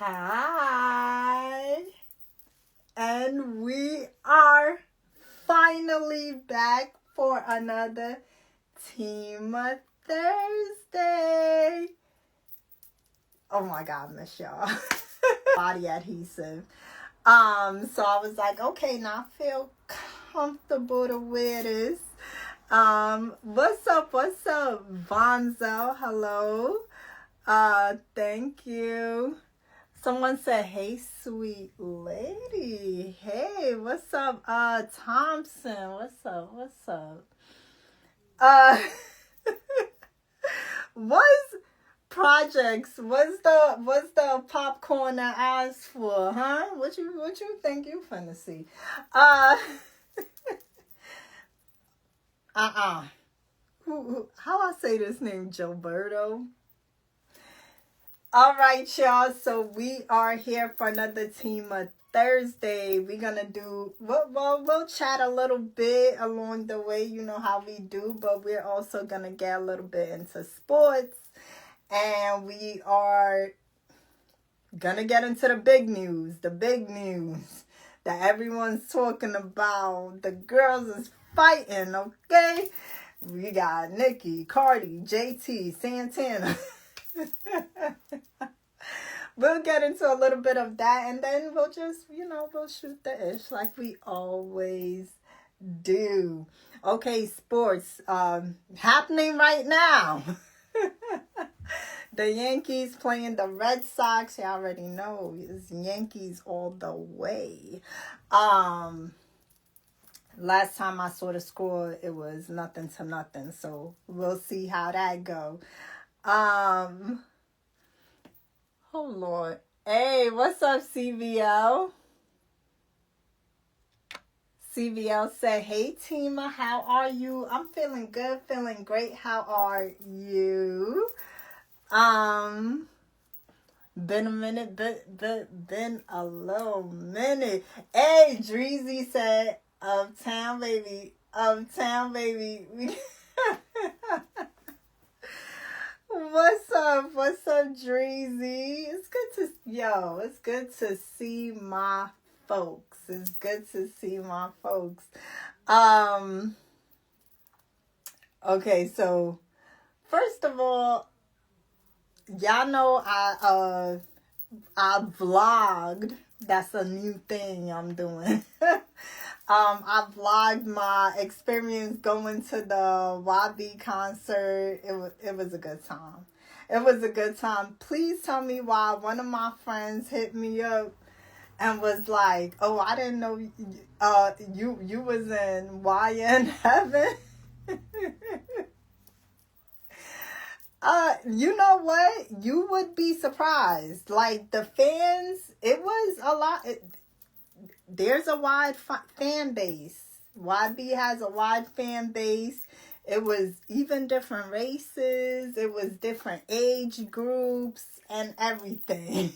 Hi, and we are finally back for another Team Thursday. Oh my God, miss y'all. Body adhesive. So I was like, okay, now I feel comfortable to wear this. What's up, Vonzo? Hello. Thank you. Someone said, hey, sweet lady. Hey, what's up, Thompson? What's up? Uh, what's projects? What's the popcorn I asked for, huh? What you think you finna see? How I say this name, Gilberto? All right, y'all. So we are here for another Team of Thursday. We're gonna do we'll chat a little bit along the way. You know how we do, but we're also gonna get a little bit into sports, and we are gonna get into the big news. The big news that everyone's talking about. The girls is fighting. Okay, we got Nicki, Cardi, JT, Santana. We'll get into a little bit of that, and then we'll just, we'll shoot the ish like we always do. Okay, sports happening right now. The Yankees playing the Red Sox. You already know it's Yankees all the way. Last time I saw the score, it was 0-0. So we'll see how that go. Oh, Lord. Hey, what's up, CVL? CVL said, hey, Tima, how are you? I'm feeling good, feeling great. How are you? Been a minute, been a little minute. Hey, Dreezy said, Uptown, baby. What's up, Dreezy? It's good to see my folks. Okay, so first of all, y'all know I vlogged. That's a new thing I'm doing. I vlogged my experience going to the YB concert. It was a good time. Please tell me why one of my friends hit me up and was like, "Oh, I didn't know you was in YN Heaven." You know what? You would be surprised. Like the fans, it was a lot. There's a wide fan base. YB has a wide fan base. It was even different races. It was different age groups and everything.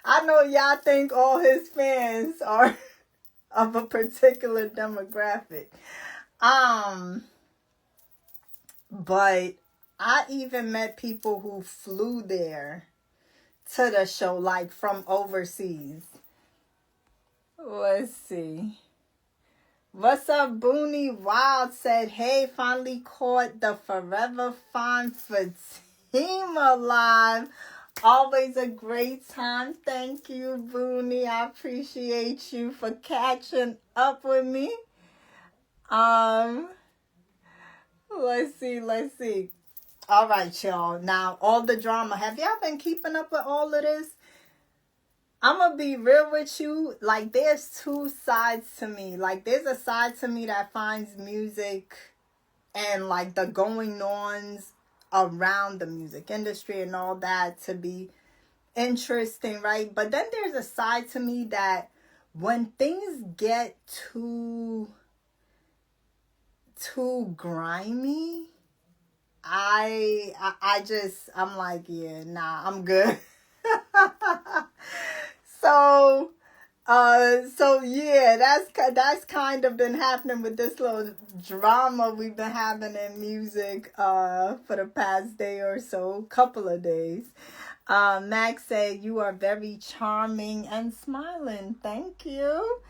I know y'all think all his fans are of a particular demographic. But I even met people who flew there to the show, like from overseas. Let's see. What's up, Booney Wild said, hey, finally caught the Forever Fine Fatima live. Always a great time. Thank you, Booney. I appreciate you for catching up with me. Let's see. All right, y'all. Now, all the drama. Have y'all been keeping up with all of this? I'm going to be real with you. Like, there's two sides to me. Like, there's a side to me that finds music and, like, the going-ons around the music industry and all that to be interesting, right? But then there's a side to me that when things get too grimy, I'm like, yeah, nah, I'm good. So yeah, that's kind of been happening with this little drama we've been having in music for the past day or so, couple of days. Max said, you are very charming and smiling. Thank you.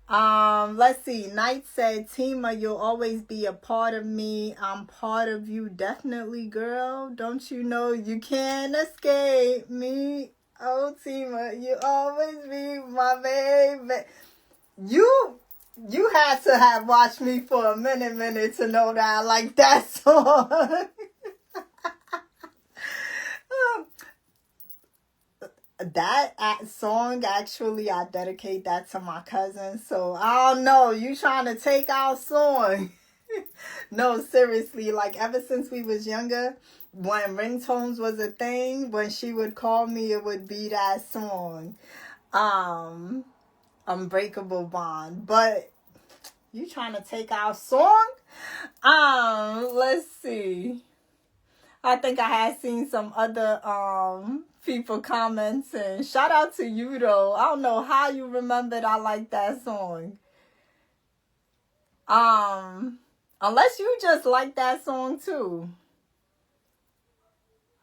Let's see. Knight said, Tima, you'll always be a part of me. I'm part of you. Definitely, girl. Don't you know you can't escape me? Oh, Tima, you always be my baby. You had to have watched me for a minute to know that I like that song. That song, actually, I dedicate that to my cousin. So, I don't know. You trying to take our song. No, seriously. Like, ever since we was younger, when ringtones was a thing, when she would call me, it would be that song. Unbreakable Bond. But, you trying to take our song? Let's see. I think I had seen some other people commenting. Shout out to you though. I don't know how you remembered I like that song. Unless you just like that song too.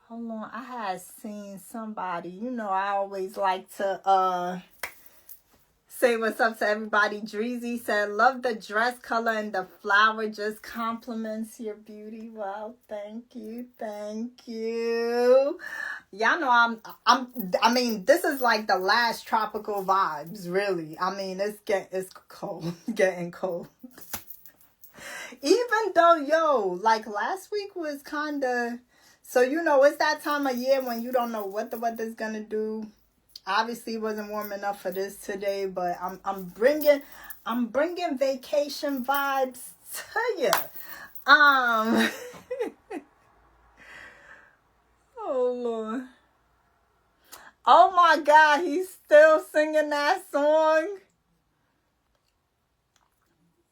Hold on, I had seen somebody. You know, I always like to say what's up to everybody. Dreezy said, love the dress color and the flower just compliments your beauty. Well, thank you. Y'all know I mean, this is like the last tropical vibes, really. I mean, it's cold, getting cold. Even though, like last week was kind of, so it's that time of year when you don't know what the weather's gonna do. Obviously, it wasn't warm enough for this today, but I'm bringing vacation vibes to you. Oh Lord. Oh my God, he's still singing that song.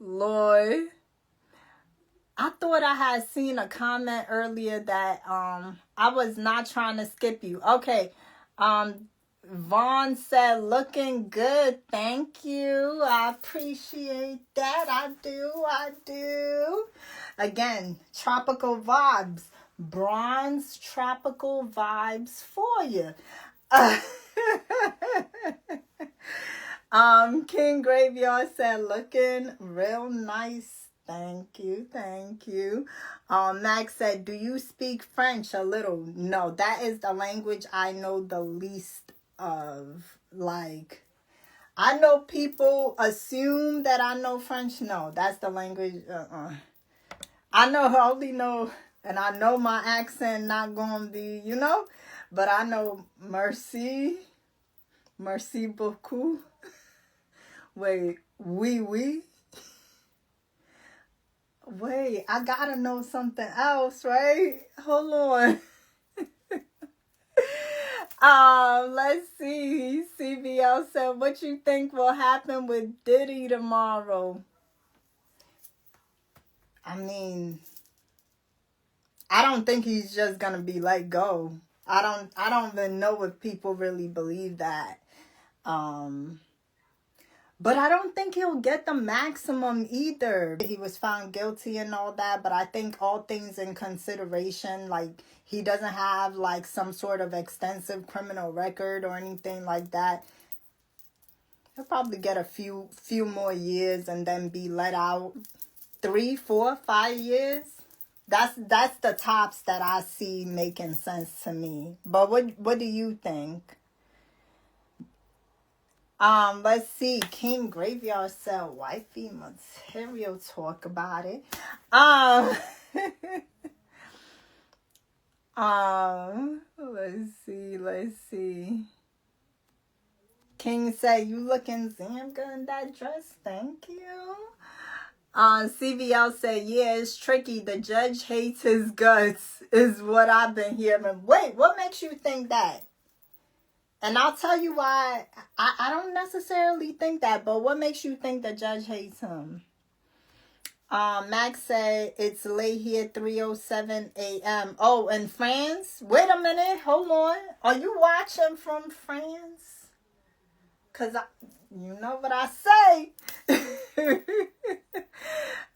Lord. I thought I had seen a comment earlier that I was not trying to skip you. Okay. Vaughn said, looking good. Thank you. I appreciate that. I do. Again, tropical vibes. Bronze tropical vibes for you. King Graveyard said, looking real nice. Thank you. Max said, do you speak French a little? No, that is the language I know the least of. Like, I know people assume that I know French. No, that's the language. I only know, and I know my accent not gonna be, but I know merci beaucoup. Wait, oui. Wait, I gotta know something else, right? Hold on. Let's see. CBL said, what you think will happen with Diddy tomorrow? I mean, I don't think he's just gonna be let go. I don't even know if people really believe that. But I don't think he'll get the maximum either. He was found guilty and all that, but I think all things in consideration, like he doesn't have like some sort of extensive criminal record or anything like that. He'll probably get a few more years and then be let out. 3, 4, 5 years. That's the tops that I see making sense to me. But what do you think? Let's see. King Graveyard said, wifey material, talk about it. Let's see. King said, you looking damn good in that dress. Thank you. CVL said, yeah, it's tricky. The judge hates his guts, is what I've been hearing. Wait, what makes you think that? And I'll tell you why. I don't necessarily think that, but what makes you think the judge hates him? Max said, it's late here, 3:07 a.m. Oh, in France? Wait a minute. Hold on. Are you watching from France? Because you know what I say.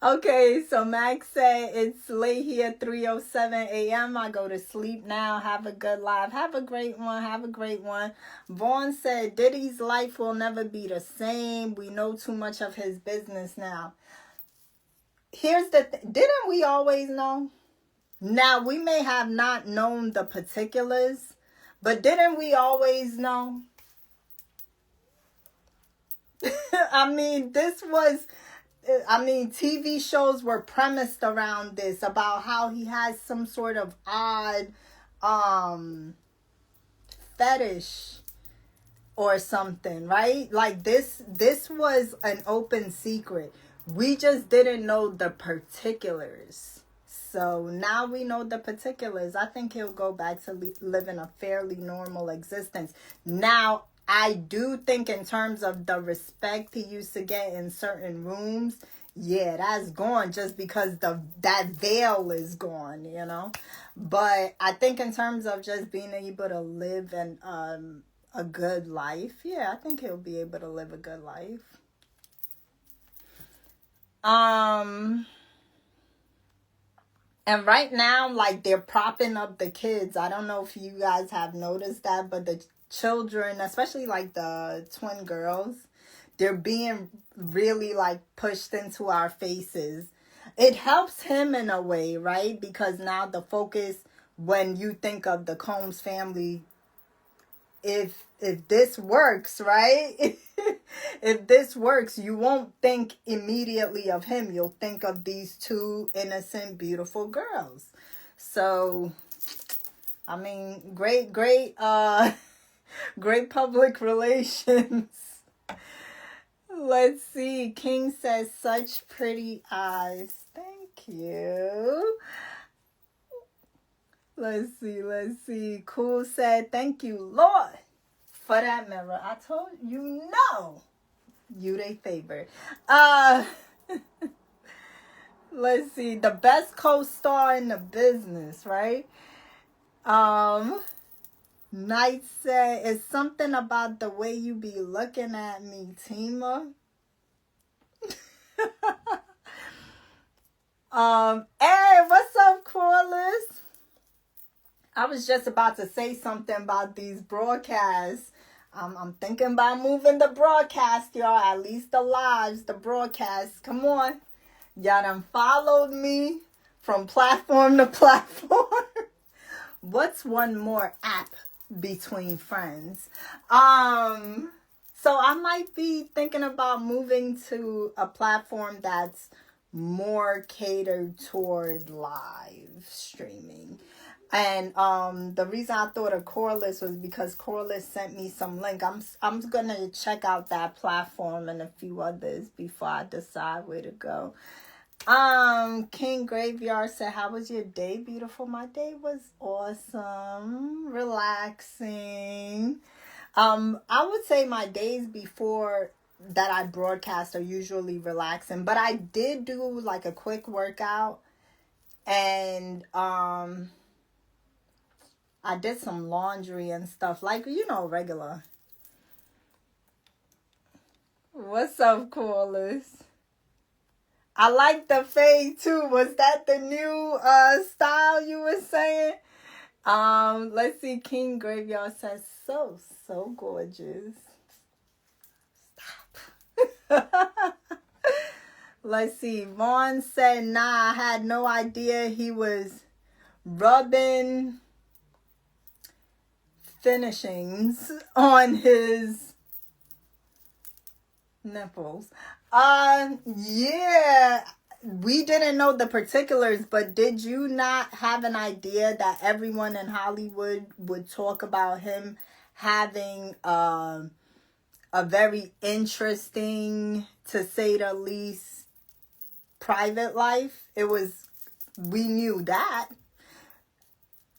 Okay, so Max said it's late here, 3:07 a.m. I go to sleep now. Have a good life. Have a great one. Have a great one. Vaughn said Diddy's life will never be the same. We know too much of his business now. Here's the didn't we always know? Now, we may have not known the particulars, but didn't we always know? I mean, TV shows were premised around this, about how he has some sort of odd fetish or something, right? Like this was an open secret. We just didn't know the particulars. So now we know the particulars. I think he'll go back to living a fairly normal existence. Now, I do think in terms of the respect he used to get in certain rooms, yeah, that's gone just because that veil is gone, you know. But I think in terms of just being able to live a good life, yeah, I think he'll be able to live a good life. And right now, like, they're propping up the kids. I don't know if you guys have noticed that, but the children, especially like the twin girls, they're being really like pushed into our faces. It helps him in a way, right? Because now the focus, when you think of the Combs family, if this works, right? If this works, you won't think immediately of him. You'll think of these two innocent, beautiful girls. So, I mean, great great public relations. Let's see. King says, such pretty eyes. Thank you. Let's see. Cool said, thank you, Lord, for that mirror. I told you, no. You they favorite. Let's see. The best co-star in the business, right? Knight said, it's something about the way you be looking at me, Tima. Hey, what's up, Corliss? I was just about to say something about these broadcasts. I'm thinking about moving the broadcast, y'all. At least the lives, the broadcasts. Come on. Y'all done followed me from platform to platform. What's one more app between friends? So I might be thinking about moving to a platform that's more catered toward live streaming. And the reason I thought of Corliss was because Corliss sent me some link. I'm gonna check out that platform and a few others before I decide where to go. King Graveyard said, how was your day, beautiful? My day was awesome, relaxing. I would say my days before that I broadcast are usually relaxing, but I did do like a quick workout, and I did some laundry and stuff, like, regular. What's up, callers? I like the fade too. Was that the new style you were saying? Let's see. King Graveyard says, so gorgeous. Stop. Let's see. Vaughn said, nah, I had no idea he was rubbing finishings on his nipples. Yeah, we didn't know the particulars, but did you not have an idea that everyone in Hollywood would talk about him having a very interesting, to say the least, private life? We knew that.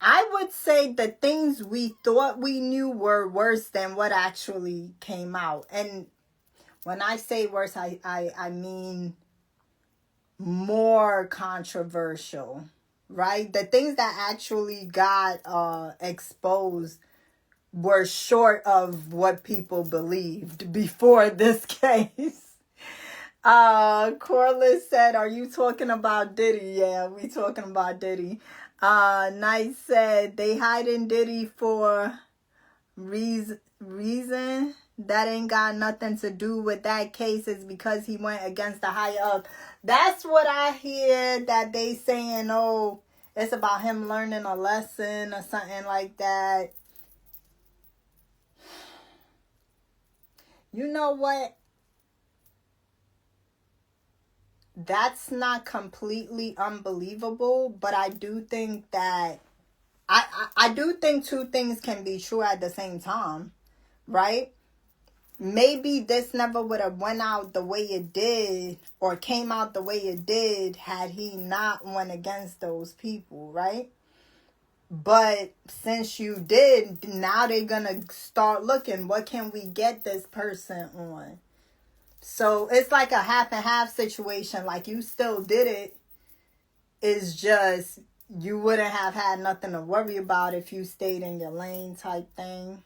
I would say the things we thought we knew were worse than what actually came out. And when I say worse, I mean more controversial, right? The things that actually got exposed were short of what people believed before this case. Corliss said, are you talking about Diddy? Yeah, we talking about Diddy. Nice said, they hiding Diddy for reason that ain't got nothing to do with that case. Is because he went against the higher up. That's what I hear, that they saying, oh, it's about him learning a lesson or something like that. You know what? That's not completely unbelievable, but I do think that I do think two things can be true at the same time, right? Maybe this never would have went out the way it did, or came out the way it did, had he not went against those people, right? But since you did, now they're gonna start looking, what can we get this person on? So it's like a half and half situation. Like, you still did it. It's just you wouldn't have had nothing to worry about if you stayed in your lane type thing.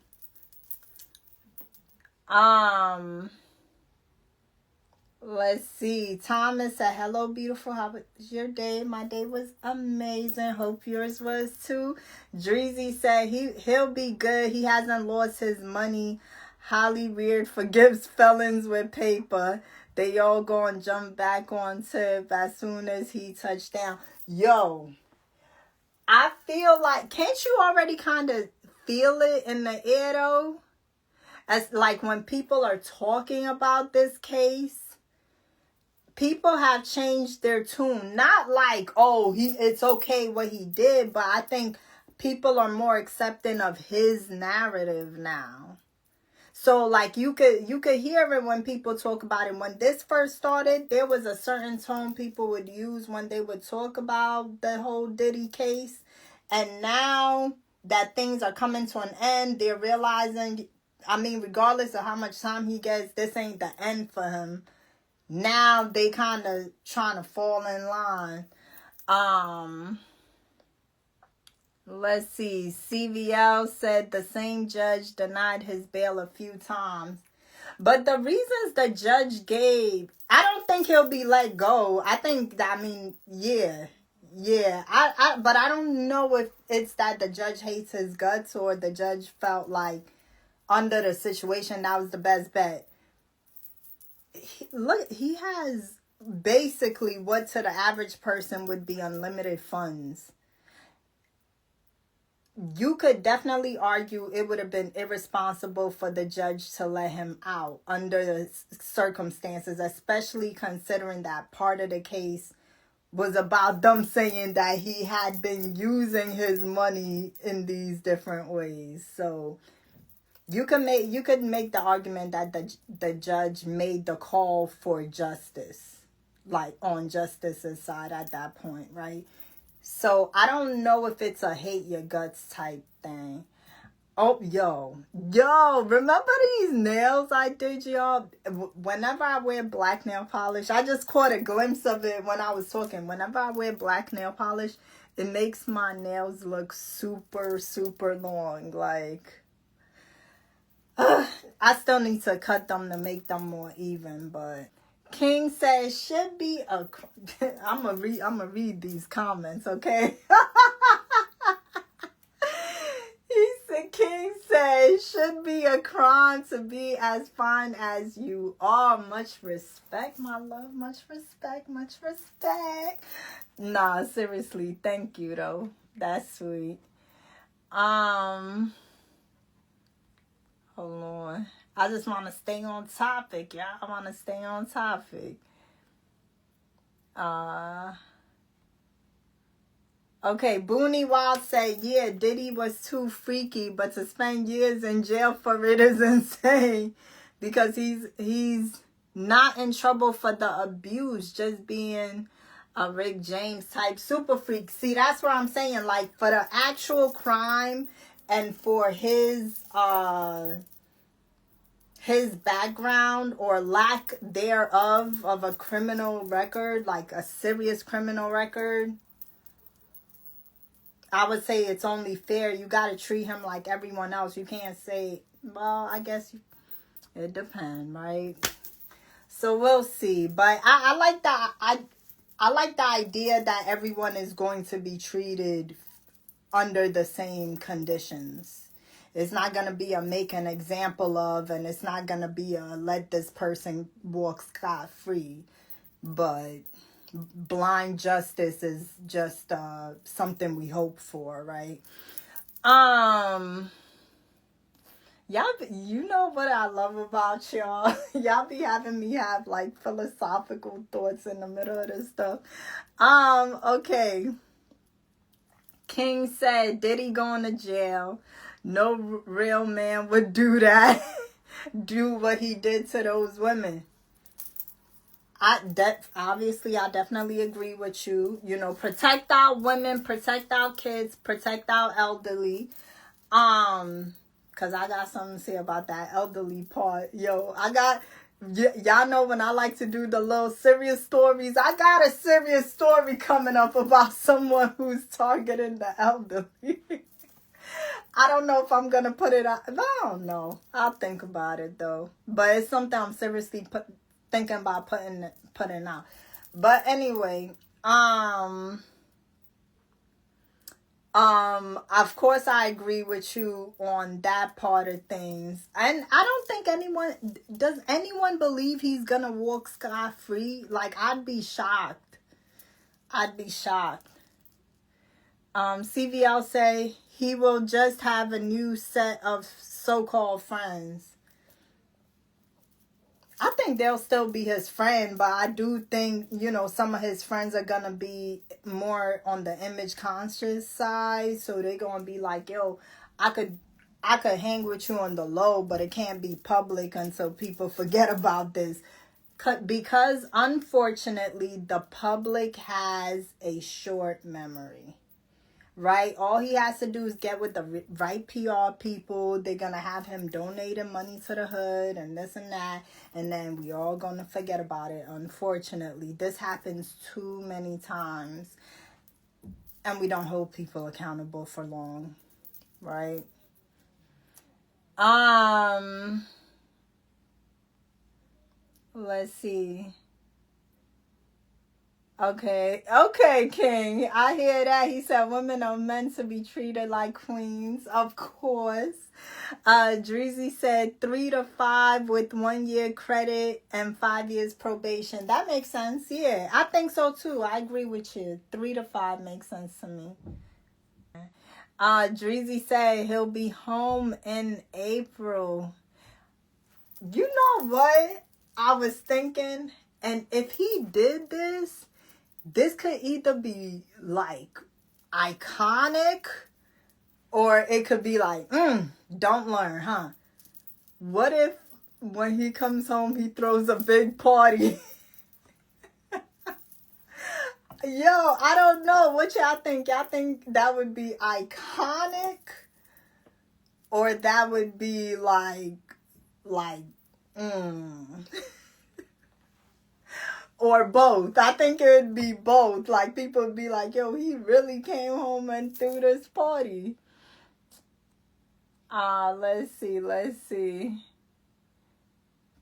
Let's see. Thomas said, hello, beautiful. How was your day? My day was amazing. Hope yours was too. Dreezy said he'll be good. He hasn't lost his money. Holly Weird forgives felons with paper. They all gonna jump back on tip as soon as he touched down. Yo, I feel like, can't you already kind of feel it in the air though? As like when people are talking about this case, people have changed their tune. Not like, oh, it's okay what he did, but I think people are more accepting of his narrative now. So like you could hear it when people talk about it. When this first started, there was a certain tone people would use when they would talk about the whole Diddy case. And now that things are coming to an end, they're realizing, I mean, regardless of how much time he gets, this ain't the end for him. Now they kind of trying to fall in line. Let's see. CVL said the same judge denied his bail a few times. But the reasons the judge gave, I don't think he'll be let go. I think, yeah. But I don't know if it's that the judge hates his guts or the judge felt like under the situation that was the best bet. He has basically what to the average person would be unlimited funds. You could definitely argue it would have been irresponsible for the judge to let him out under the circumstances, especially considering that part of the case was about them saying that he had been using his money in these different ways. So you could make the argument that the judge made the call for justice, like on justice's side at that point, right? So I don't know if it's a hate your guts type thing. Oh, yo, remember these nails I did, y'all? Whenever I wear black nail polish, I just caught a glimpse of it when I was talking. Whenever I wear black nail polish, it makes my nails look super, super long. Like, I still need to cut them to make them more even, but King says should be a. I'm gonna read these comments, okay? King says should be a crime to be as fine as you are. Much respect, my love. Much respect. Nah, seriously, thank you though. That's sweet. Hold on. I just want to stay on topic, y'all. I want to stay on topic. Okay, Booney Wild said, yeah, Diddy was too freaky, but to spend years in jail for it is insane because he's not in trouble for the abuse, just being a Rick James type super freak. See, that's what I'm saying. Like, for the actual crime and for his background or lack thereof of a criminal record, like a serious criminal record, I would say it's only fair. You got to treat him like everyone else. You can't say, well, I guess it depends, right? So we'll see. But I like that. I like the idea that everyone is going to be treated under the same conditions. It's not going to be a make an example of, and it's not going to be a let this person walk scot-free. But blind justice is just something we hope for, right? Y'all, you know what I love about y'all? Y'all be having me have like philosophical thoughts in the middle of this stuff. Okay. King said Diddy going to jail. No real man would do that. Do what he did to those women. Obviously, I definitely agree with you. You know, protect our women, protect our kids, protect our elderly. Because I got something to say about that elderly part. Yo, y'all know when I like to do the little serious stories, I got a serious story coming up about someone who's targeting the elderly. I don't know if I'm going to put it out. I don't know. I'll think about it, though. But it's something I'm seriously thinking about putting out. But anyway, of course I agree with you on that part of things. And I don't think does anyone believe he's gonna walk scot-free? Like, I'd be shocked. CVL say he will just have a new set of so-called friends. I think they'll still be his friend, but I do think, you know, some of his friends are going to be more on the image conscious side. So they're going to be like, yo, I could hang with you on the low, but it can't be public until people forget about this. Because unfortunately, the public has a short memory. Right? All he has to do is get with the right PR people. They're going to have him donating money to the hood and this and that. And then we all going to forget about it. Unfortunately, this happens too many times. And we don't hold people accountable for long. Right? Let's see. Okay, King. I hear that. He said women are meant to be treated like queens. Of course. Dreezy said 3 to 5 with 1 year credit and 5 years probation. That makes sense. Yeah, I think so too. I agree with you. 3 to 5 makes sense to me. Dreezy said he'll be home in April. You know what I was thinking? And if he did this could either be like iconic or it could be like, don't learn, huh? What if when he comes home, he throws a big party? Yo, I don't know. What y'all think? Y'all think that would be iconic? Or that would be like, Or both. I think it would be both. Like, people would be like, yo, he really came home and threw this party. Let's see.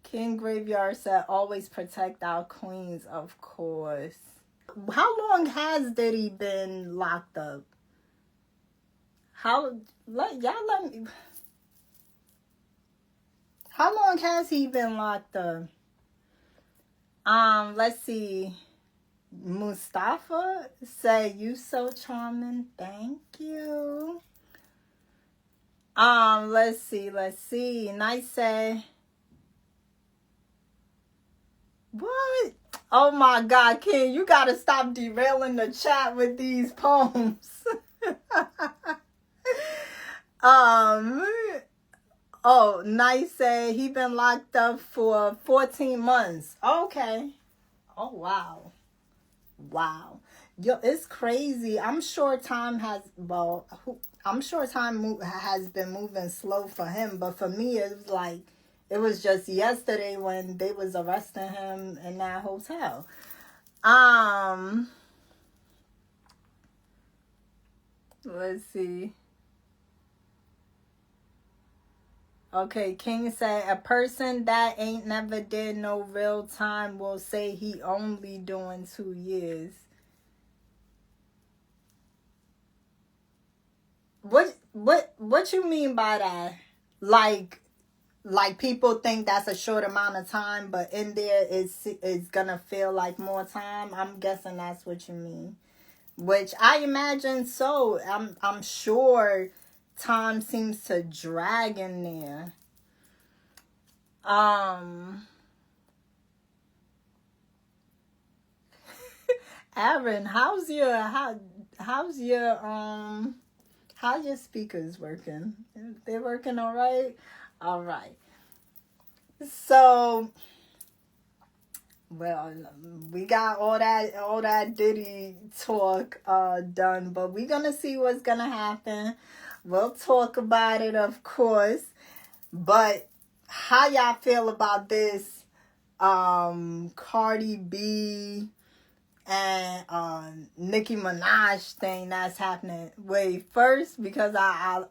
King Graveyard said, always protect our queens, of course. How long has Diddy been locked up? How long has he been locked up? Let's see. Mustafa say you so charming. Thank you. Let's see. Nice say. What? Oh my God, King, you gotta stop derailing the chat with these poems. Oh, Nice say he been locked up for 14 months. Okay. Oh, wow. Yo, it's crazy. I'm sure time has been moving slow for him, but for me, it was just yesterday when they was arresting him in that hotel. Let's see. Okay, King said a person that ain't never did no real time will say he only doing 2 years. What you mean by that? Like people think that's a short amount of time, but in there it's gonna feel like more time. I'm guessing that's what you mean. Which I imagine so. I'm sure time seems to drag in there. Aaron, how's your speakers working? They're working all right? All right. So, well, we got all that Diddy talk done, but we're gonna see what's gonna happen. We'll talk about it, of course. But how y'all feel about this Cardi B and Nicki Minaj thing that's happening? Wait, first, because I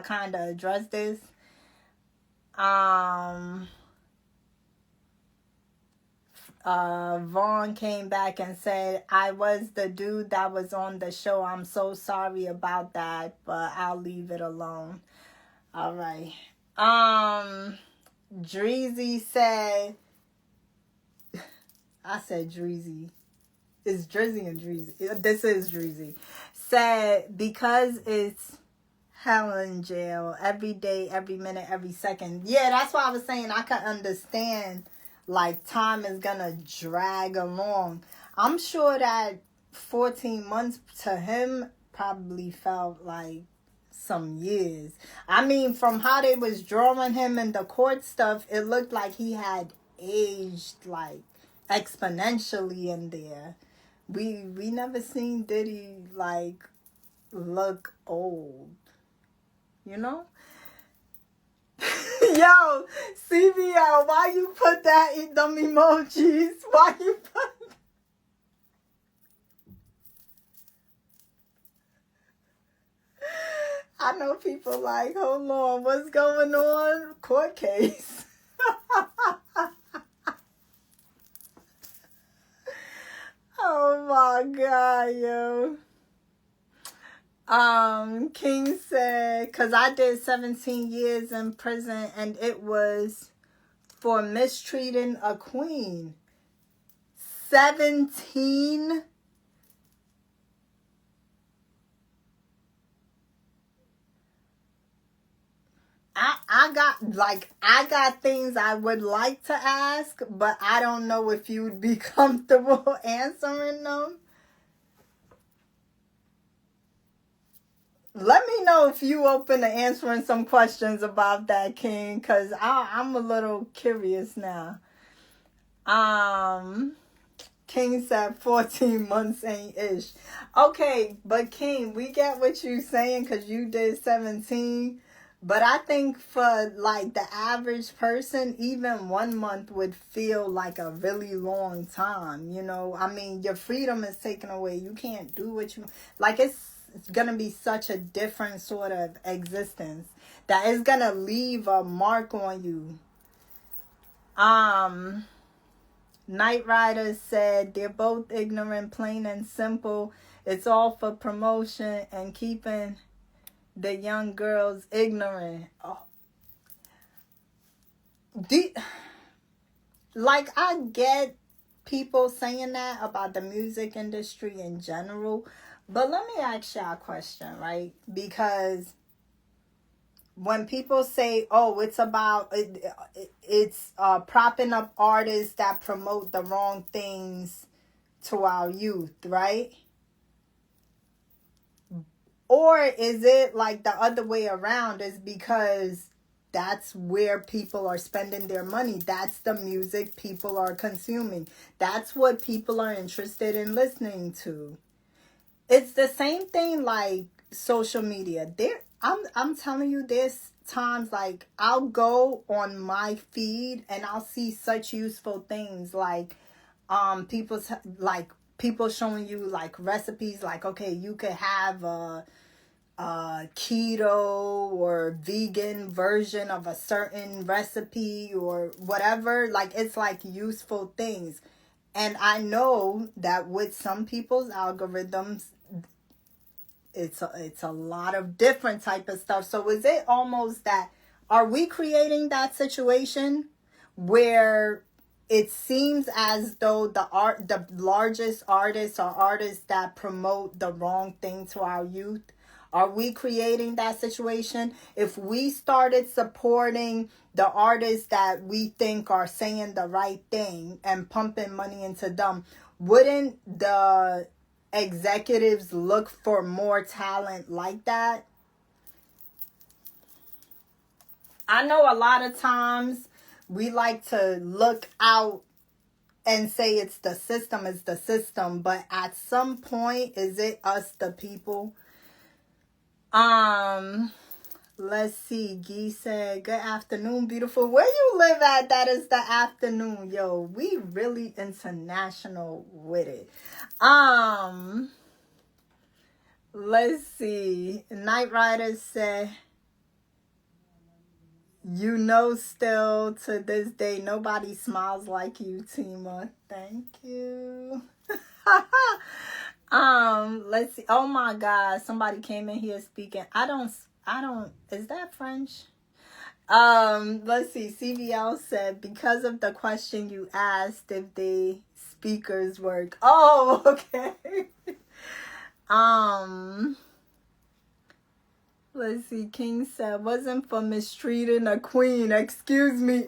kind of addressed this. Vaughn came back and said, I was the dude that was on the show. I'm so sorry about that, but I'll leave it alone. All right. Dreezy said, I said Dreezy. It's Drizzy and Dreezy. This is Dreezy. Said, because it's hell in jail every day, every minute, every second. Yeah, that's why I was saying I could understand, like, time is gonna drag along. I'm sure that 14 months to him probably felt like some years. I mean, from how they was drawing him in the court stuff, it looked like he had aged, like, exponentially in there. We never seen Diddy, like, look old. You know? Yo, CBL, why you put that in them emojis? Why you put... I know people like, hold on, what's going on? Court case. Oh my God, yo. King said, because I did 17 years in prison and it was for mistreating a queen. 17? I got things I would like to ask, but I don't know if you would be comfortable answering them. Let me know if you open to answering some questions about that, King, because I'm a little curious now. King said 14 months ain't ish. Okay, but King, we get what you saying because you did 17. But I think for, like, the average person, even 1 month would feel like a really long time, you know? I mean, your freedom is taken away. You can't do what you... Like, it's going to be such a different sort of existence that is going to leave a mark on you. Knight Rider said, they're both ignorant, plain and simple. It's all for promotion and keeping... the young girls ignorant. Oh. Like, I get people saying that about the music industry in general, but let me ask y'all a question, right? Because when people say, oh, it's about it's propping up artists that promote the wrong things to our youth, right? Or is it like the other way around, is because that's where people are spending their money. That's the music people are consuming. That's what people are interested in listening to. It's the same thing like social media. I'm telling you, there's times like I'll go on my feed and I'll see such useful things like people showing you like recipes, like, okay, you could have keto or vegan version of a certain recipe or whatever. Like, it's like useful things. And I know that with some people's algorithms, it's a lot of different type of stuff. So is it almost that, are we creating that situation where it seems as though the largest artists are artists that promote the wrong thing to our youth? Are we creating that situation? If we started supporting the artists that we think are saying the right thing and pumping money into them, wouldn't the executives look for more talent like that? I know a lot of times we like to look out and say it's the system, but at some point, is it us, the people? Let's see. Gee said, good afternoon, beautiful. Where you live at, that is the afternoon. Yo, we really international with it. Let's see. Night Rider said, you know, still to this day, nobody smiles like you, Tima. Thank you. Let's see. Oh my God, somebody came in here speaking. I don't, is that French? Let's see. CVL said, because of the question you asked if the speakers work. Oh, okay. Let's see. King said, wasn't for mistreating a queen. Excuse me.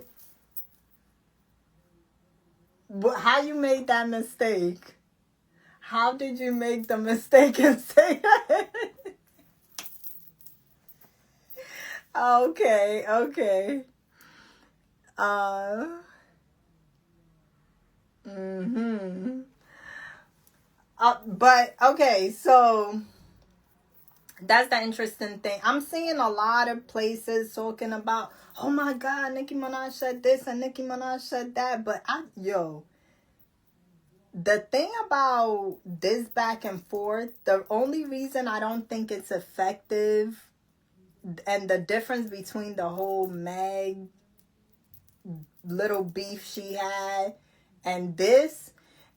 How you made that mistake? How did you make the mistake and say that? Okay. But okay, so that's the interesting thing. I'm seeing a lot of places talking about, oh my God, Nicki Minaj said this and Nicki Minaj said that. But the thing about this back and forth, the only reason I don't think it's effective, and the difference between the whole Meg little beef she had and this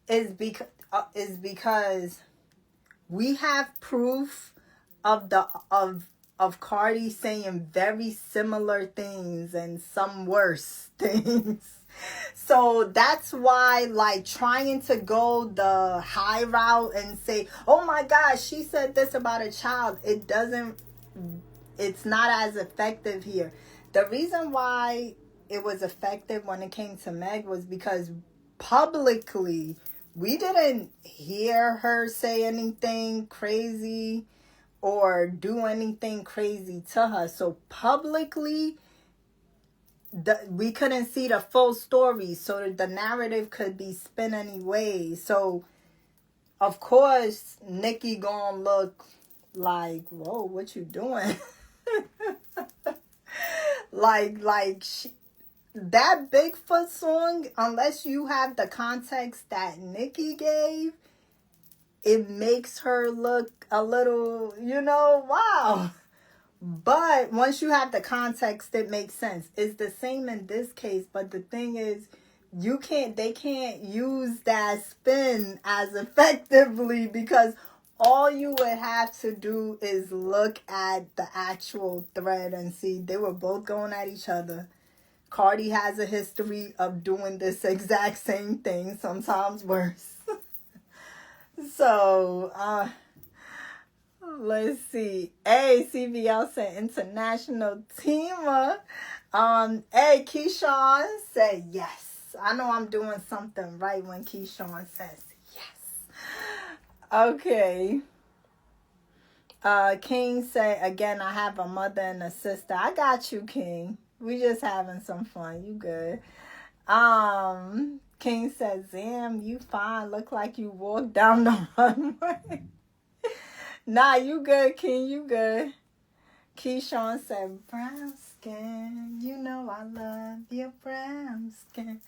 is because we have proof of Cardi saying very similar things and some worse things. So that's why, like, trying to go the high route and say, oh my gosh, she said this about a child, it's not as effective here. The reason why it was effective when it came to Meg was because publicly we didn't hear her say anything crazy or do anything crazy to her. So publicly, we couldn't see the full story, so the narrative could be spin any way. So of course Nicki gonna look like, whoa, what you doing? like that Bigfoot song, unless you have the context that Nicki gave, it makes her look a little, wow. But once you have the context, it makes sense. It's the same in this case, but the thing is, they can't use that spin as effectively, because all you would have to do is look at the actual thread and see they were both going at each other. Cardi has a history of doing this exact same thing, sometimes worse. So, let's see. Hey, CVL said international teamer. Hey, Keyshawn said yes. I know I'm doing something right when Keyshawn says yes. Okay. King said, again, I have a mother and a sister. I got you, King. We just having some fun. You good. King says, damn, you fine. Look like you walked down the runway. Nah, you good, King. You good. Keyshawn said, brown skin. You know I love your brown skin.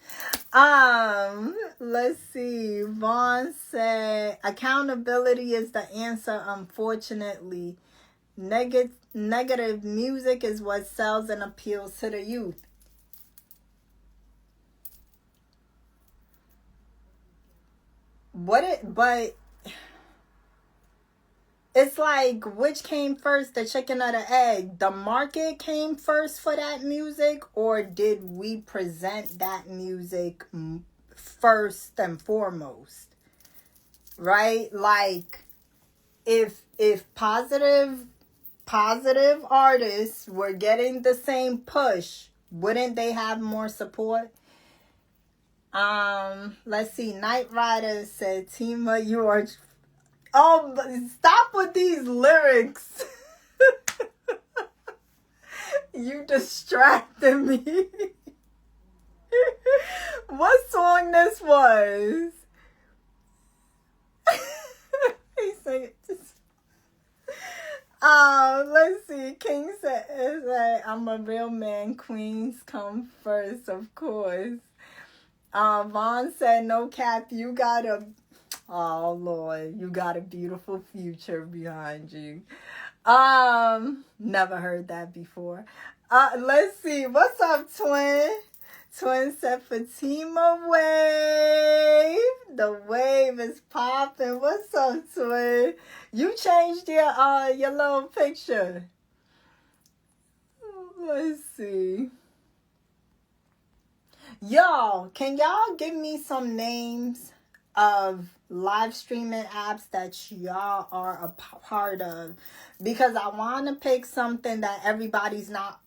Let's see. Vaughn said, accountability is the answer, unfortunately. Negative music is what sells and appeals to the youth. But it's like, which came first, the chicken or the egg? The market came first for that music, or did we present that music first and foremost? Right? Like, if positive artists were getting the same push, wouldn't they have more support? Let's see. Knight Rider said, Tima, you are... Oh, stop with these lyrics. You distracted me. What song this was? He said, let's see. King said, I'm a real man. Queens come first, of course. Vaughn said, no cap, you got a... Oh, Lord, you got a beautiful future behind you. Never heard that before. Let's see. What's up, Twin? Twin said, Fatima Wave. The wave is popping. What's up, Twin? You changed your little picture. Let's see. Y'all, can y'all give me some names of live streaming apps that y'all are a part of? Because I want to pick something that everybody's not,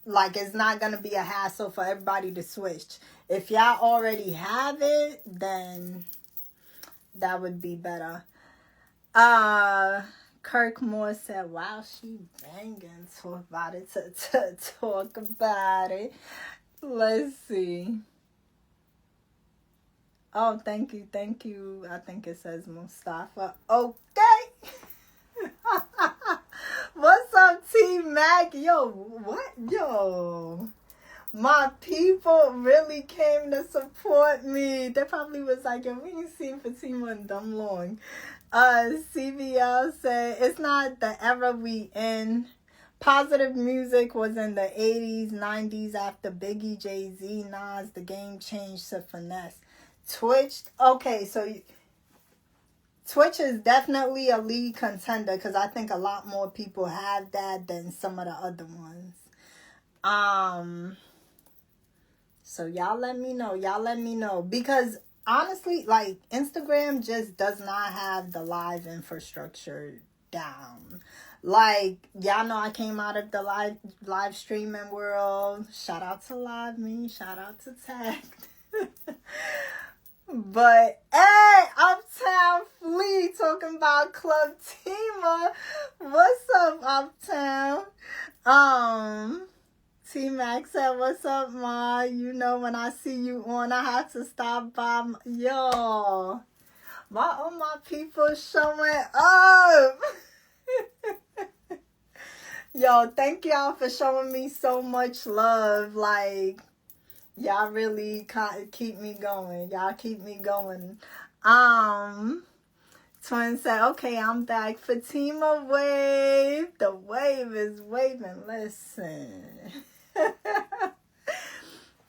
like, it's not going to be a hassle for everybody to switch. If y'all already have it, then that would be better. Kirk Moore said, wow, she banging. Talk about it. Talk about it. Let's see. Oh, thank you. I think it says Mustafa. Okay. What's up, T-Mac? Yo, what? Yo. My people really came to support me. They probably was like, yo, we ain't seen Fatima in dumb long. CBL said, it's not the era we in. Positive music was in the 80s, 90s after Biggie, Jay-Z, Nas. The game changed to finesse. Twitch, okay, so Twitch is definitely a lead contender because I think a lot more people have that than some of the other ones. So y'all let me know because honestly, like, Instagram just does not have the live infrastructure down. Like, y'all know I came out of the live streaming world. Shout out to Live Me. Shout out to Tech. But, hey, Uptown Flea talking about Club Tima. What's up, Uptown? T-Mac said, what's up, Ma? You know, when I see you on, I have to stop by. Yo, all my people showing up. Yo, thank y'all for showing me so much love. Like, y'all really keep me going. Y'all keep me going. Twin said, okay, I'm back. Fatima Wave. The wave is waving. Listen.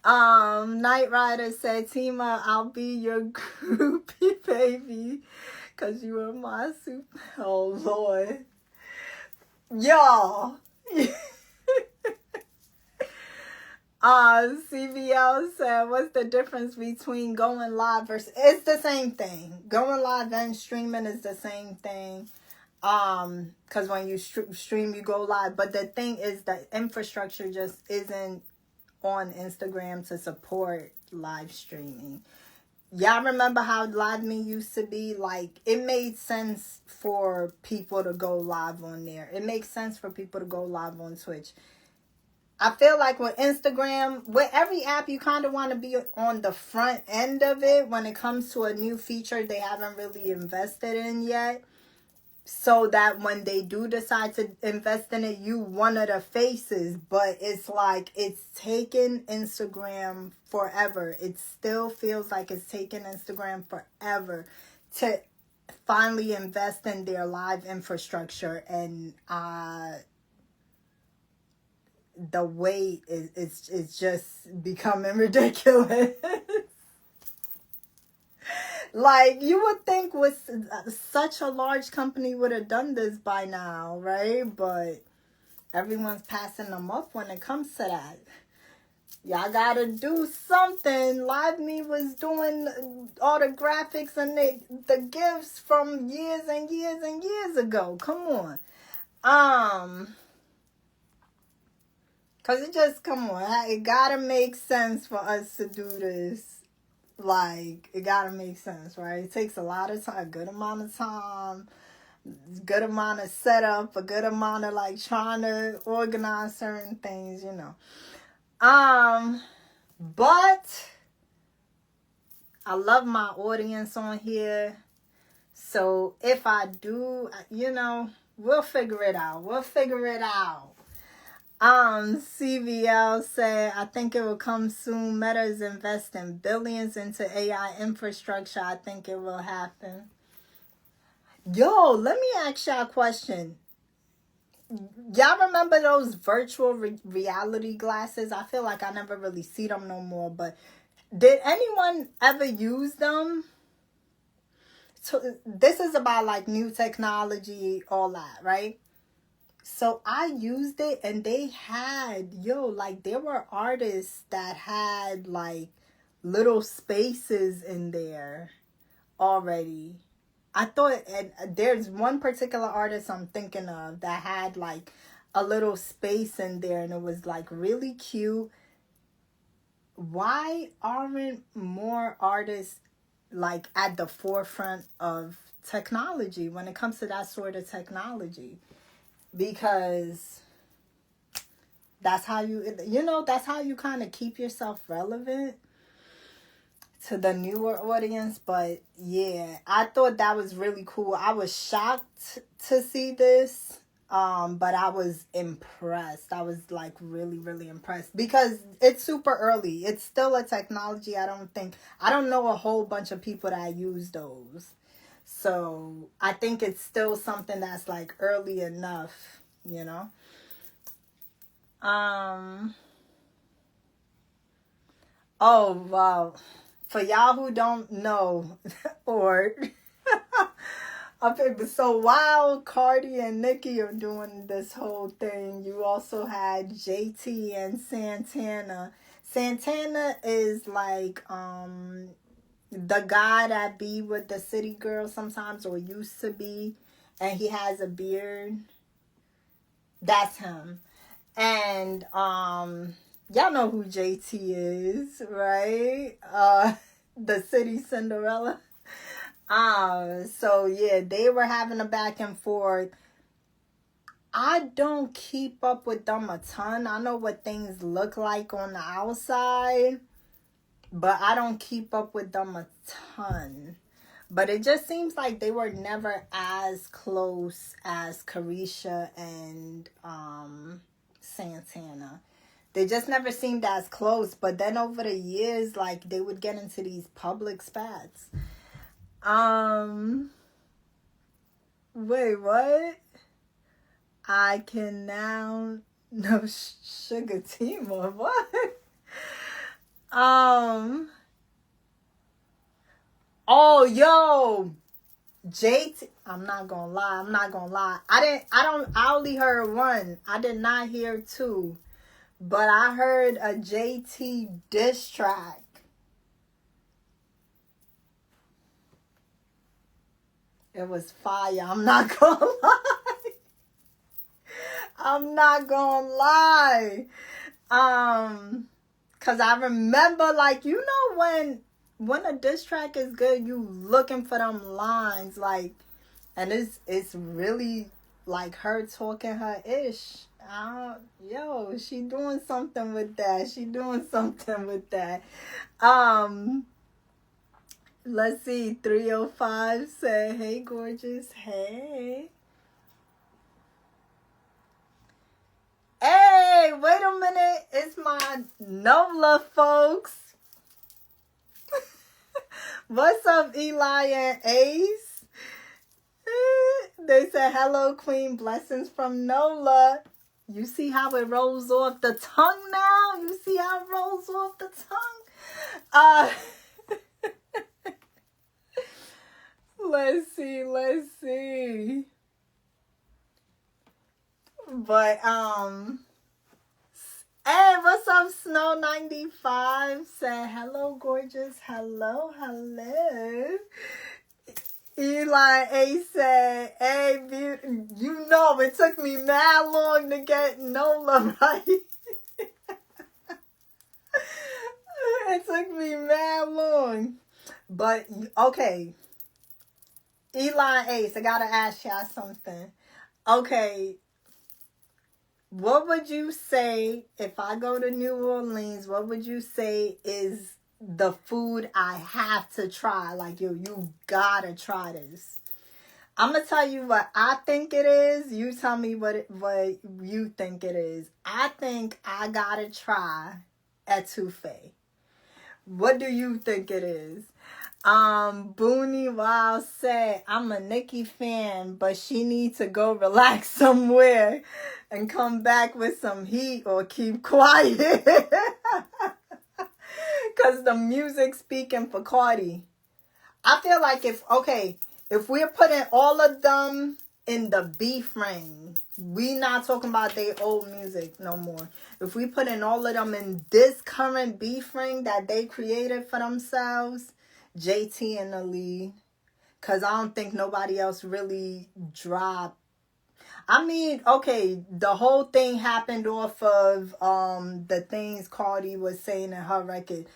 Knight Rider said, Tima, I'll be your groupie, baby. Because you are my super... Oh, Lord. Y'all. CBL said, what's the difference between going live versus... It's the same thing. Going live and streaming is the same thing. Because when you stream, you go live. But the thing is, the infrastructure just isn't on Instagram to support live streaming. Y'all remember how Live Me used to be? Like, it made sense for people to go live on there. It makes sense for people to go live on Twitch. I feel like with Instagram, with every app, you kind of want to be on the front end of it when it comes to a new feature they haven't really invested in yet. So that when they do decide to invest in it, you one of the faces. But it's like, it's taken Instagram forever. It still feels like it's taken Instagram forever to finally invest in their live infrastructure, and the wait is just becoming ridiculous. Like, you would think with such a large company would have done this by now, right? But everyone's passing them up when it comes to that. Y'all gotta do something. Live Me was doing all the graphics and the gifts from years and years and years ago. Come on. Cause it just, come on. It gotta make sense for us to do this. Like, it gotta make sense, right? It takes a lot of time, a good amount of time, good amount of setup, a good amount of like trying to organize certain things, you know. But I love my audience on here. So if I do, you know, we'll figure it out. We'll figure it out. CVL said, I think it will come soon. Meta is investing billions into AI infrastructure. I think it will happen. Yo, let me ask y'all a question. Y'all remember those virtual reality glasses? I feel like I never really see them no more, but did anyone ever use them? So this is about like new technology, all that, right? So I used it, and they had, like there were artists that had like little spaces in there already. I thought, and there's one particular artist I'm thinking of that had like a little space in there, and it was like really cute. Why aren't more artists like at the forefront of technology when it comes to that sort of technology? Because that's how that's how you kind of keep yourself relevant to the newer audience. But yeah, I thought that was really cool. I was shocked to see this, but I was impressed. I was like really, really impressed because it's super early. It's still a technology. I don't know a whole bunch of people that use those. So I think it's still something that's like early enough, you know. Oh wow. For y'all who don't know, or so while Cardi and Nicki are doing this whole thing, you also had JT and Santana. Santana is like the guy that be with the city girl sometimes, or used to be, and he has a beard. That's him. And y'all know who JT is, right? The city Cinderella. So yeah, they were having a back and forth. I don't keep up with them a ton. I know what things look like on the outside, but I don't keep up with them a ton. But it just seems like they were never as close as Carisha and Santana. They just never seemed as close. But then over the years, like, they would get into these public spats. Wait, what? I can now no Sugar Tima. What? Oh, yo, JT. I'm not gonna lie. I only heard one. I did not hear two. But I heard a JT diss track. It was fire. I'm not gonna lie. I'm not gonna lie. Cause I remember, like, you know, when a diss track is good, you looking for them lines, like, and it's really like her talking her ish. She doing something with that. Let's see. 305 said, "Hey, gorgeous. Hey." Hey, wait a minute. It's my Nola folks. What's up, Eli and Ace? They said, hello, Queen. Blessings from Nola. You see how it rolls off the tongue now? You see how it rolls off the tongue? Let's see. But, hey, what's up, Snow 95? Said, hello, gorgeous. Hello. Eli A said, hey, you know, it took me mad long to get Nola right. It took me mad long. But, okay. Eli Ace, I gotta ask y'all something. Okay. What would you say, if I go to New Orleans, what would you say is the food I have to try? Like, you gotta try this. I'm gonna tell you what I think it is. You tell me what you think it is. I think I gotta try etouffee. What do you think it is? Booney Wow said, I'm a Nicki fan, but she needs to go relax somewhere and come back with some heat or keep quiet. Because the music speaking for Cardi. I feel like if we're putting all of them in the beef ring, we not talking about their old music no more. If we putting all of them in this current beef ring that they created for themselves, JT in the lead. Because I don't think nobody else really dropped. I mean, okay, the whole thing happened off of the things Cardi was saying in her record.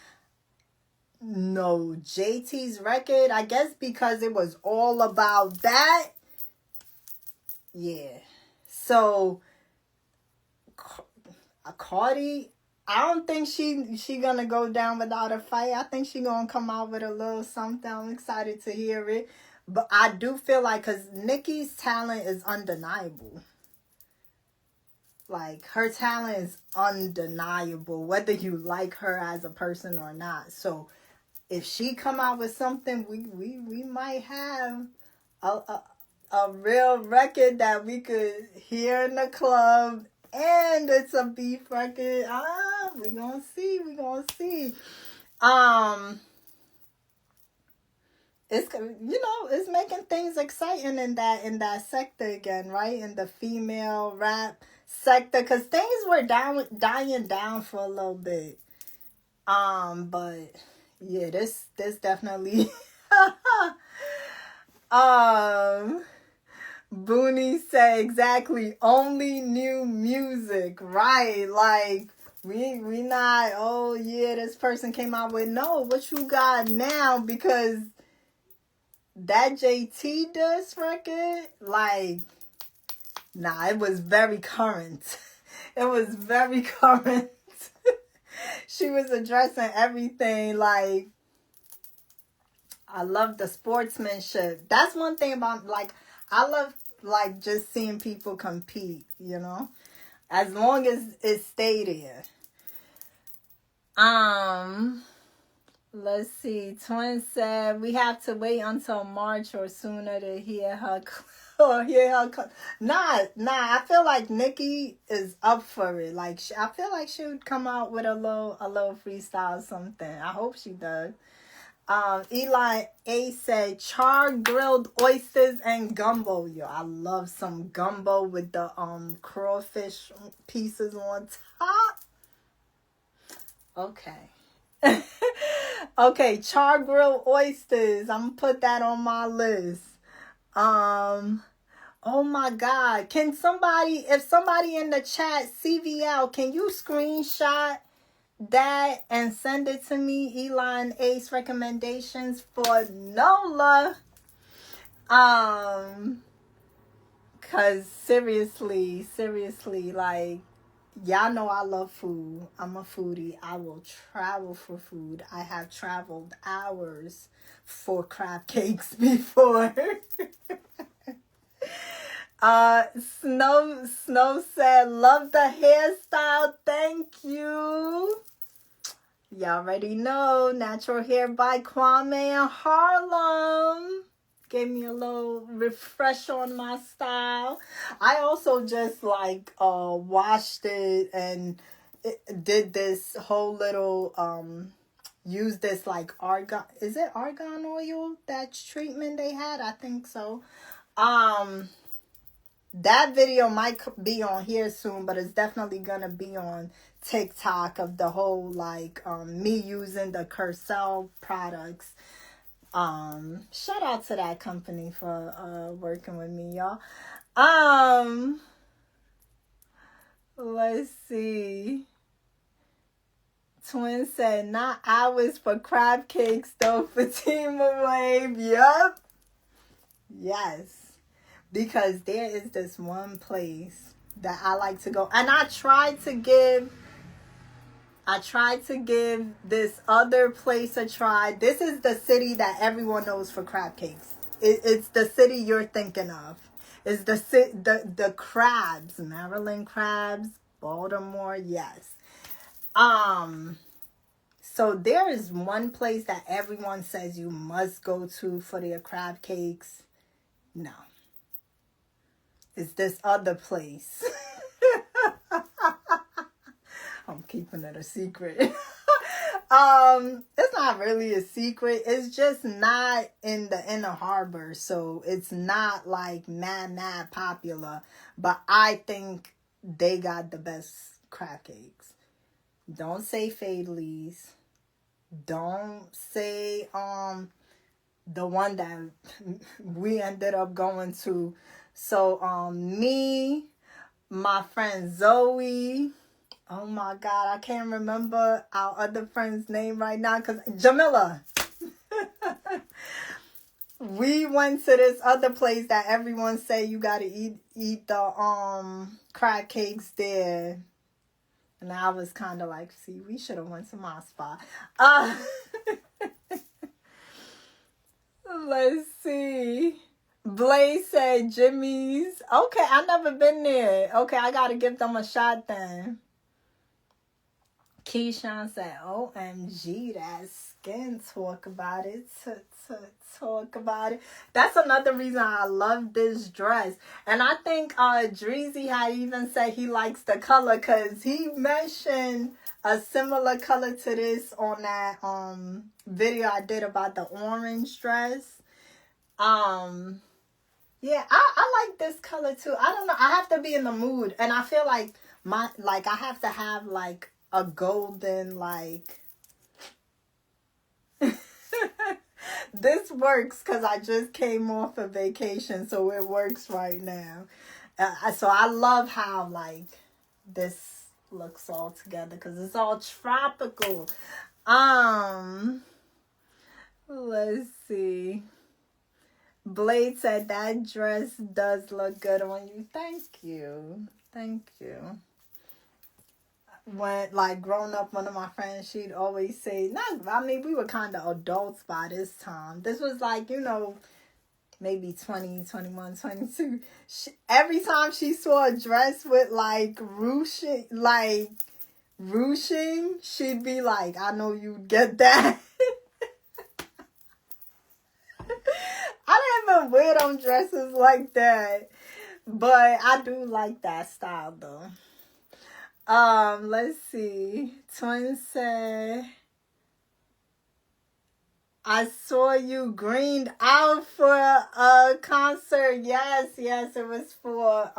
No, JT's record, I guess because it was all about that. Yeah. So, Cardi, I don't think she gonna go down without a fight. I think she gonna come out with a little something. I'm excited to hear it. But I do feel like, because Nicki's talent is undeniable. Like, her talent is undeniable, whether you like her as a person or not. So, if she come out with something, we might have a real record that we could hear in the club. And it's a beef record. We gonna see. It's making things exciting in that sector again, right? In the female rap sector, because things were dying down for a little bit. But yeah, this definitely. Booney said exactly, only new music, right? Like, we not, oh yeah, this person came out with, no, what you got now? Because that JT Dust record, like, nah, it was very current. It was very current. She was addressing everything, like, I love the sportsmanship. That's one thing about, like, I love, like, just seeing people compete, you know? As long as it stay there. Let's see. Twin said, we have to wait until March or sooner to hear her Nah, I feel like Nicki is up for it. Like, I feel like she would come out with a little freestyle or something. I hope she does. Eli A said, char grilled oysters and gumbo. Yo, I love some gumbo with the crawfish pieces on top. Okay. Okay, char grilled oysters. I'm gonna put that on my list. Oh my God. If somebody in the chat, CVL, can you screenshot that and send it to me? Eli and Ace recommendations for Nola. Cause seriously, like, y'all know I love food. I'm a foodie. I will travel for food. I have traveled hours for crab cakes before. Snow said, love the hairstyle. Thank you. Y'all already know, natural hair by Kwame in Harlem. Gave me a little refresh on my style. I also just like washed it and did this whole little use this like argan, is it argan oil, that treatment they had? I think so. That video might be on here soon, but it's definitely gonna be on TikTok of the whole like me using the Curcell products. Shout out to that company for working with me, y'all. Let's see. Twin said, not hours for crab cakes though, Fatima Wave. Yup. Yes. Because there is this one place that I like to go. And I tried to give this other place a try. This is the city that everyone knows for crab cakes. It's the city you're thinking of. It's the crabs, Maryland crabs, Baltimore, yes. So there is one place that everyone says you must go to for their crab cakes. No. It's this other place. I'm keeping it a secret. It's not really a secret. It's just not in the inner harbor. So it's not like mad popular. But I think they got the best crab cakes. Don't say Fadley's. Don't say the one that we ended up going to. So me, my friend Zoe, oh my God, I can't remember our other friend's name right now, because Jamila. We went to this other place that everyone say you gotta eat the crab cakes there. And I was kind of like, see, we should have went to my spot. Let's see. Blaze said Jimmy's. Okay, I never been there. Okay, I gotta give them a shot then. Keyshawn said, OMG, that skin. Talk about it. Talk about it. That's another reason I love this dress. And I think Dreezy had even said he likes the color, because he mentioned a similar color to this on that video I did about the orange dress. Yeah, I like this color too. I don't know. I have to be in the mood. And I feel like I have to have like a golden like this works because I just came off a vacation, so it works right now. So I love how like this looks all together because it's all tropical. Let's see. Blade said that dress does look good on you. Thank you. When like growing up, one of my friends, she'd always say, we were kind of adults by this time. This was like, maybe 20, 21, 22. Every time she saw a dress with like ruching, she'd be like, I know you'd get that. I don't even wear them dresses like that. But I do like that style though. Let's see. Twin said, I saw you greened out for a concert. Yes, it was for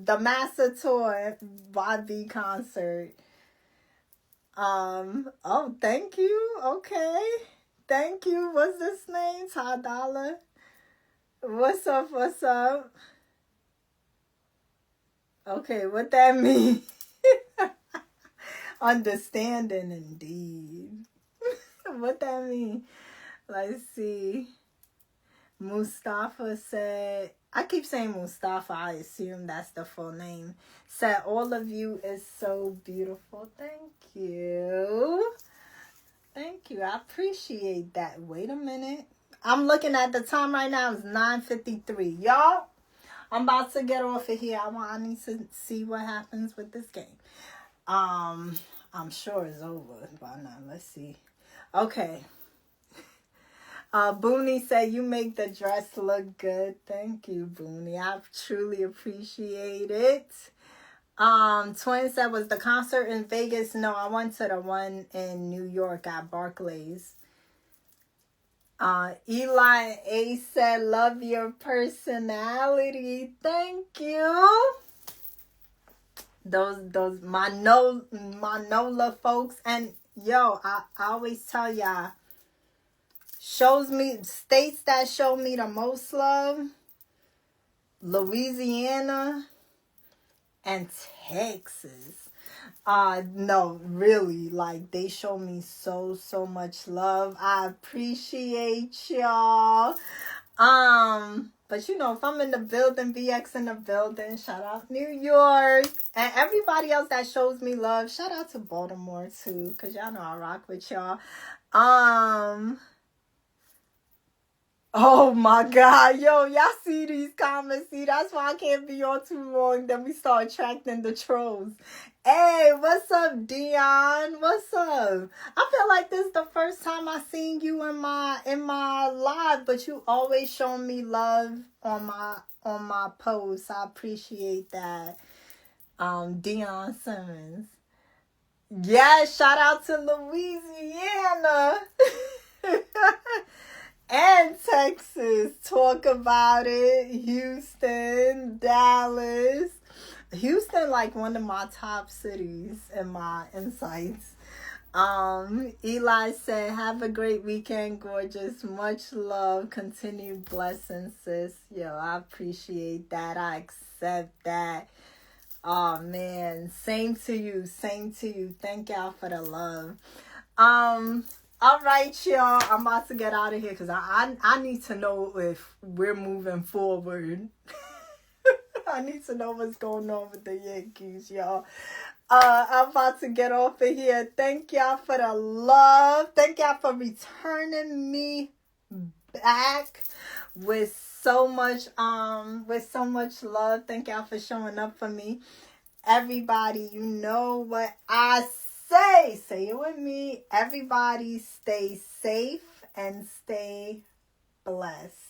the Master Tour Bobby concert. Oh, thank you. Okay. Thank you. What's this name? Ty Dollar. What's up? Okay, what that mean? Understanding indeed. What that mean? Let's see. Mustafa said, I keep saying Mustafa, I assume that's the full name. Said, all of you is so beautiful. Thank you. I appreciate that. Wait a minute. I'm looking at the time right now. It's 9:53. Y'all, I'm about to get off of here. I need to see what happens with this game. I'm sure it's over by now. Let's see. Okay. Booney said, you make the dress look good. Thank you, Booney. I truly appreciate it. Twin said, was the concert in Vegas? No, I went to the one in New York at Barclays. Eli A said, love your personality. Thank you. Those Manola folks. And yo, I always tell y'all, states that show me the most love, Louisiana and Texas. No, really, like, they show me so much love. I appreciate y'all. But you know, if I'm in the building, BX in the building, shout out New York. And everybody else that shows me love, shout out to Baltimore too, because y'all know I rock with y'all. Oh my God, yo, y'all see these comments? See, that's why I can't be on too long. Then we start attracting the trolls. Hey, what's up, Dion? What's up? I feel like this is the first time I seen you in my live, but you always showing me love on my posts. I appreciate that. Dion Simmons. Yeah, shout out to Louisiana. And Texas, talk about it. Houston, Dallas. Houston, like one of my top cities in my insights. Eli said, have a great weekend, gorgeous. Much love. Continued blessings, sis. Yo, I appreciate that. I accept that. Oh, man. Same to you. Same to you. Thank y'all for the love. All right, y'all. I'm about to get out of here because I need to know if we're moving forward. I need to know what's going on with the Yankees, y'all. I'm about to get off of here. Thank y'all for the love. Thank y'all for returning me back with so much love. Thank y'all for showing up for me. Everybody, you know what I say it with me. Everybody stay safe and stay blessed.